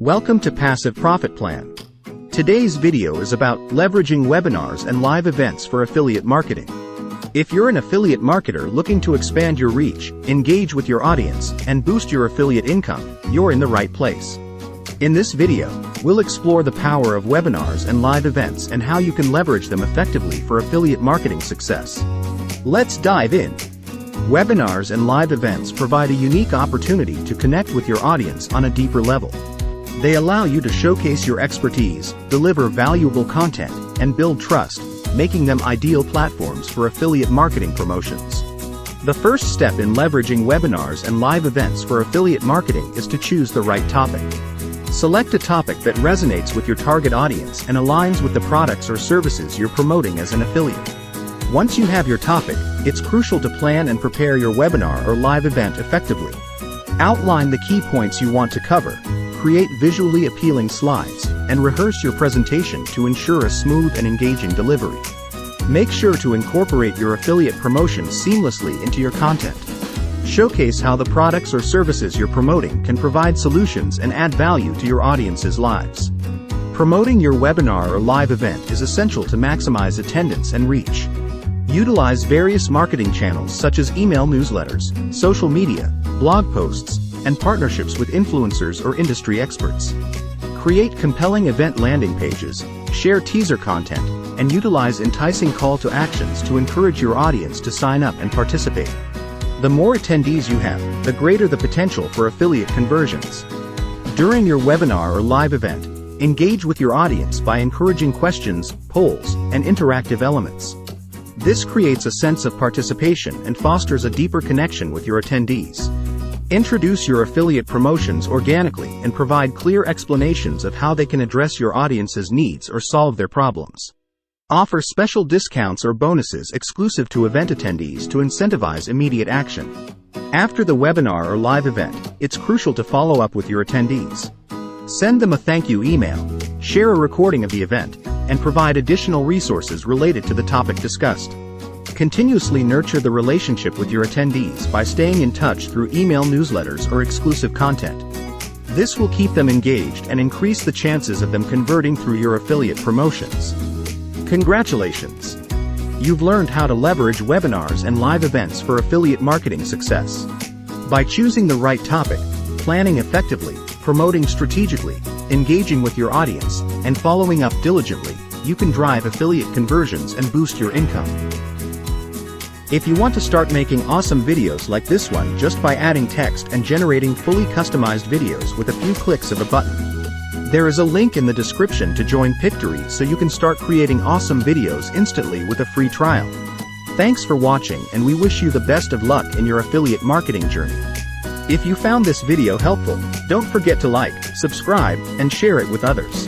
Welcome to Passive Profit Plan. Today's video is about leveraging webinars and live events for affiliate marketing. If you're an affiliate marketer looking to expand your reach, engage with your audience, and boost your affiliate income, you're in the right place. In this video, we'll explore the power of webinars and live events and how you can leverage them effectively for affiliate marketing success. Let's dive in. Webinars and live events provide a unique opportunity to connect with your audience on a deeper level. They allow you to showcase your expertise, deliver valuable content, and build trust, making them ideal platforms for affiliate marketing promotions. The first step in leveraging webinars and live events for affiliate marketing is to choose the right topic. Select a topic that resonates with your target audience and aligns with the products or services you're promoting as an affiliate. Once you have your topic, it's crucial to plan and prepare your webinar or live event effectively. Outline the key points you want to cover, create visually appealing slides, and rehearse your presentation to ensure a smooth and engaging delivery. Make sure to incorporate your affiliate promotions seamlessly into your content. Showcase how the products or services you're promoting can provide solutions and add value to your audience's lives. Promoting your webinar or live event is essential to maximize attendance and reach. Utilize various marketing channels such as email newsletters, social media, blog posts, and partnerships with influencers or industry experts. Create compelling event landing pages, share teaser content, and utilize enticing call to actions to encourage your audience to sign up and participate. The more attendees you have, the greater the potential for affiliate conversions. During your webinar or live event, engage with your audience by encouraging questions, polls, and interactive elements. This creates a sense of participation and fosters a deeper connection with your attendees. Introduce your affiliate promotions organically and provide clear explanations of how they can address your audience's needs or solve their problems. Offer special discounts or bonuses exclusive to event attendees to incentivize immediate action. After the webinar or live event, it's crucial to follow up with your attendees. Send them a thank you email, share a recording of the event, and provide additional resources related to the topic discussed. Continuously nurture the relationship with your attendees by staying in touch through email newsletters or exclusive content. This will keep them engaged and increase the chances of them converting through your affiliate promotions. Congratulations! You've learned how to leverage webinars and live events for affiliate marketing success. By choosing the right topic, planning effectively, promoting strategically, engaging with your audience, and following up diligently, you can drive affiliate conversions and boost your income. If you want to start making awesome videos like this one just by adding text and generating fully customized videos with a few clicks of a button, there is a link in the description to join Pictory so you can start creating awesome videos instantly with a free trial. Thanks for watching, and we wish you the best of luck in your affiliate marketing journey. If you found this video helpful, don't forget to like, subscribe, and share it with others.